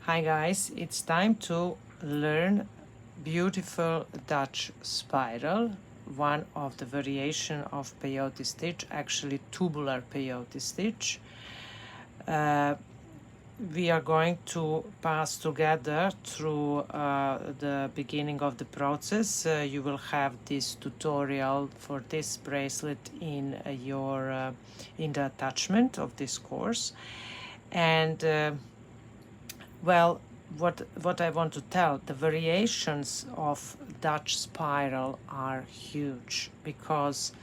Hi guys, it's time to learn beautiful Dutch spiral, one of the variation of peyote stitch, actually tubular peyote stitch. We are going to pass together through the beginning of the process. You will have this tutorial for this bracelet in your in the attachment of this course, and well, what I want to tell, the variations of Dutch spiral are huge because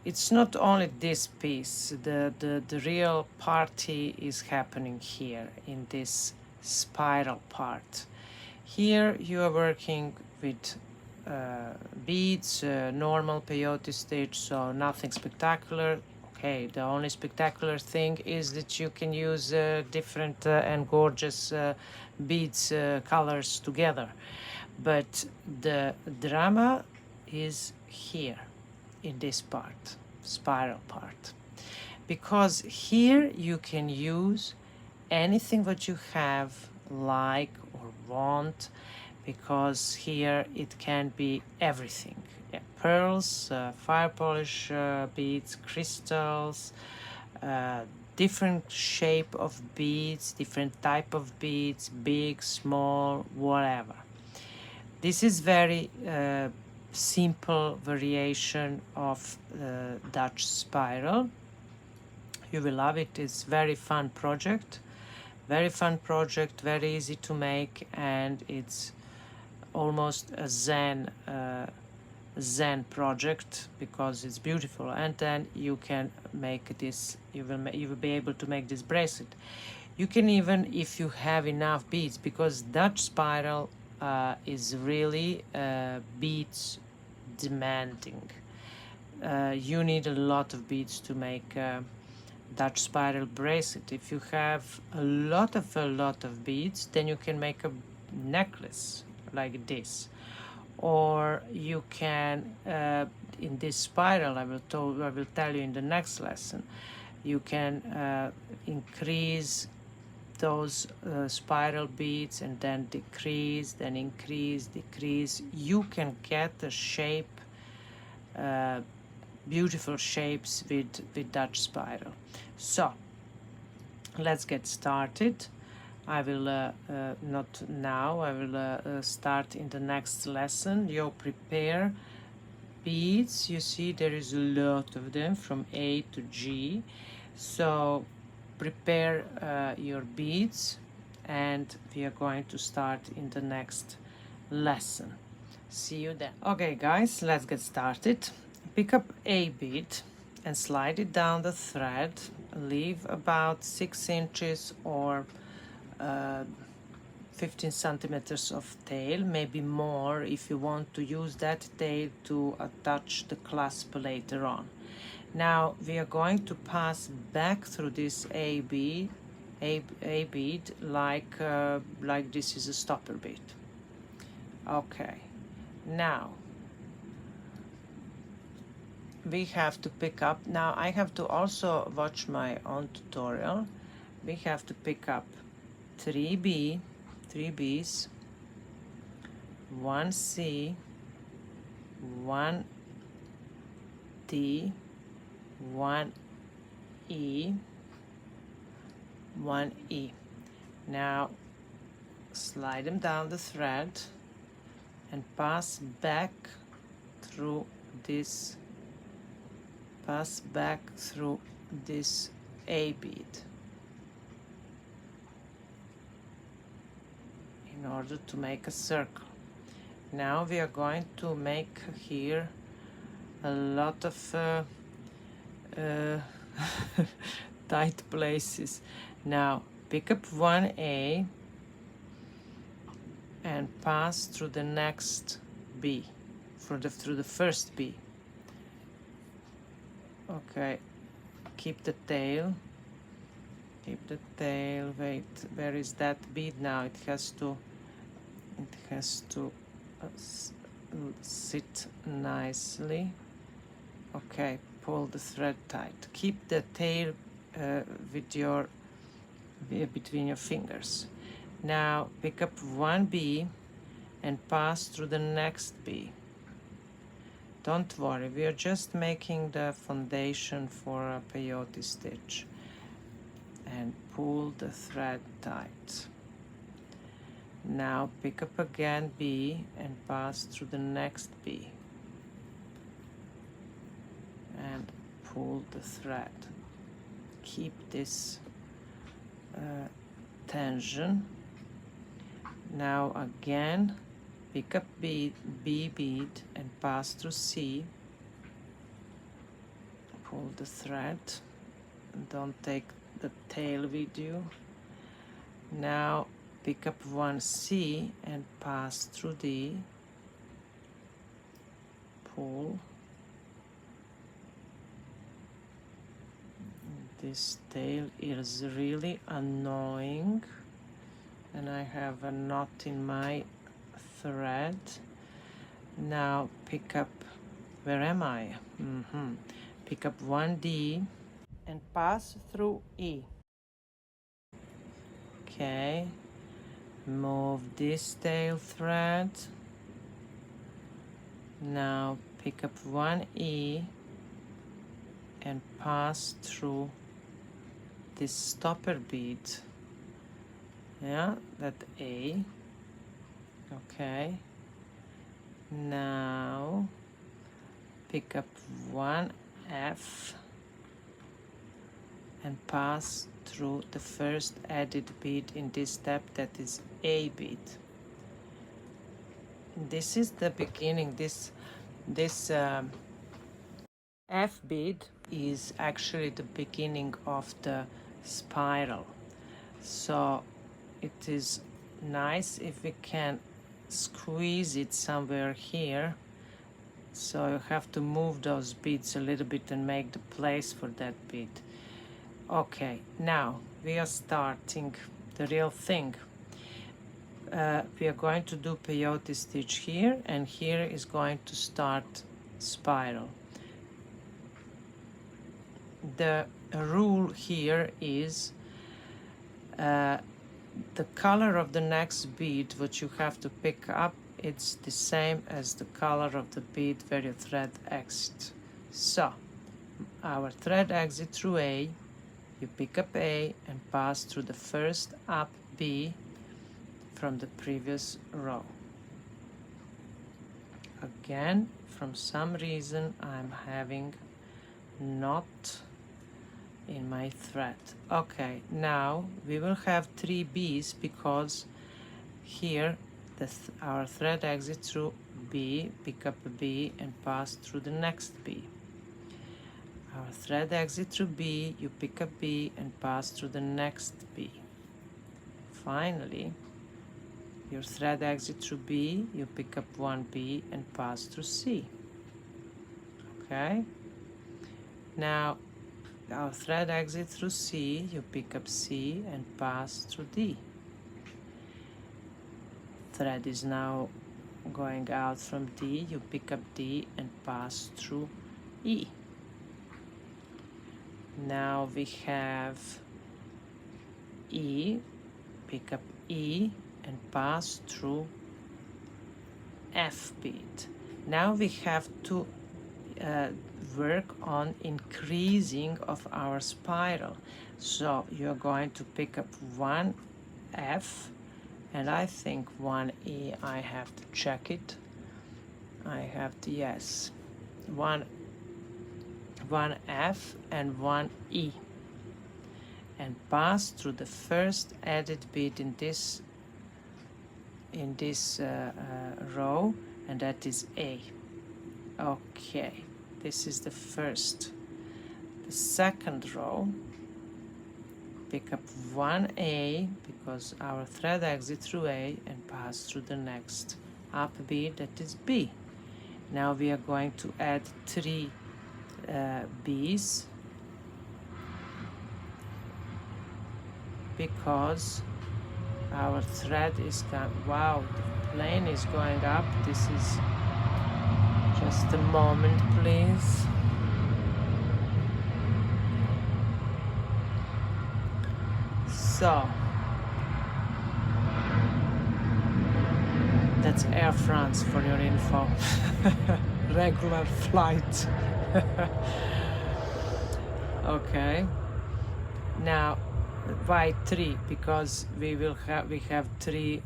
it's not only this piece, the real party is happening here in this spiral part. Here you are working with beads, normal peyote stitch, so nothing spectacular. Okay, the only spectacular thing is that you can use different and gorgeous beads colors together. But the drama is here in this part, spiral part. Because here you can use anything that you have, like or want, because here it can be everything. Yeah, pearls, fire polish beads, crystals, different shape of beads, different type of beads, big, small, whatever. This is very simple variation of Dutch spiral. You will love it. It's very fun project, very easy to make, and it's almost a zen project because it's beautiful. And then you can make this, you will be able to make this bracelet. You can even, if you have enough beads, because Dutch spiral is really beads demanding. You need a lot of beads to make Dutch spiral bracelet. If you have a lot of beads, then you can make a necklace like this, or you can in this spiral I will tell you in the next lesson, you can increase those spiral beads and then decrease, then increase, decrease. You can get a shape, beautiful shapes with Dutch spiral. So let's get started. I will not now, I will start in the next lesson. You prepare beads. You see there is a lot of them from A to G. So prepare your beads, and we are going to start in the next lesson. See you then. Okay guys, let's get started. Pick up a bead and slide it down the thread. Leave about 6 inches or 15 centimeters of tail, maybe more if you want to use that tail to attach the clasp later on. Now we are going to pass back through this A bead like this is a stopper bead. Okay, now we have to pick up. Now I have to also watch my own tutorial. We have to pick up 3 B's, 1 C, 1 D, 1 E, 1 E. Now slide them down the thread and pass back through this A bead in order to make a circle. Now we are going to make here a lot of tight places. Now pick up 1A and pass through the next B, through the first B. Okay, keep the tail, wait, where is that bead now? It has to sit nicely. Okay, pull the thread tight. Keep the tail between your fingers. Now pick up one B and pass through the next B. Don't worry, we are just making the foundation for a peyote stitch. And pull the thread tight. Now pick up again B and pass through the next B. And pull the thread. Keep this tension. Now again, pick up B bead and pass through C. Pull the thread. Don't take the tail with you. Now pick up one C and pass through D. Pull. This tail is really annoying, and I have a knot in my thread. Now pick up, where am I? Pick up one D and pass through E. Okay, move this tail thread. Now pick up one E and pass through this stopper bead. Yeah, that A. Okay, now pick up one F and pass through the first added bead in this step, that is A bead. This is the beginning. This F bead is actually the beginning of the spiral. So it is nice if we can squeeze it somewhere here. So you have to move those beads a little bit and make the place for that bead. Okay, now we are starting the real thing. We are going to do peyote stitch here, and here is going to start spiral. The rule here is the color of the next bead, what you have to pick up, it's the same as the color of the bead where your thread exits. So our thread exit through A, you pick up A and pass through the first up B from the previous row. Again, from some reason I'm having knot in my thread. Okay, now we will have 3 B's because here our thread exits through B, pick up a B and pass through the next B. Our thread exits through B, you pick up B and pass through the next B. Finally, your thread exits through B, you pick up one B and pass through C. Okay? Now, our thread exits through C, you pick up C and pass through D. Thread is now going out from D, you pick up D and pass through E. Now we have E, pick up E and pass through F bead. Now we have to work on increasing of our spiral. So you're going to pick up one F and I think one E. I have to check it. I have to, yes, one F and one E, and pass through the first added bead in this row, and that is A. Okay, this is the first. The second row, pick up one A because our thread exits through A and pass through the next up bead, that is B. Now we are going to add 3 B's because our thread is wow, the plane is going up. This is just a moment, please. So That's Air France for your info. Regular flight. Okay. Now, why 3? Because we have three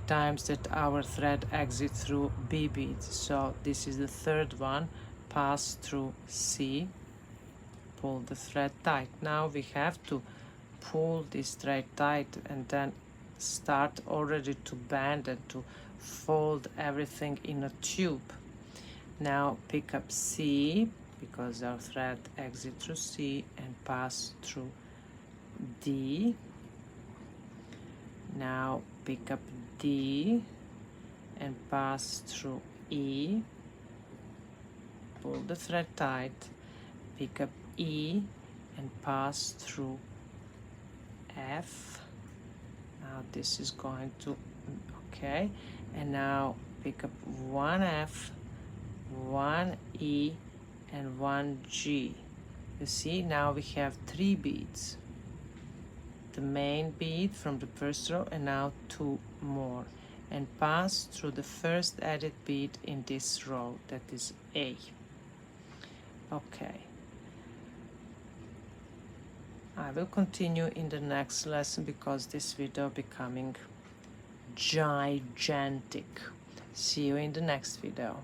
times that our thread exits through B bead. So this is the third one. Pass through C. Pull the thread tight. Now we have to pull this thread tight and then start already to bend and to fold everything in a tube. Now pick up C, because our thread exits through C, and pass through D. Now pick up D and pass through E. Pull the thread tight, pick up E and pass through F. Now this is going to, okay, and now pick up one F, one E and one G. You see, now we have 3 beads. The main bead from the first row and now 2 more, and pass through the first added bead in this row, that is A. Okay. I will continue in the next lesson because this video becoming gigantic. See you in the next video.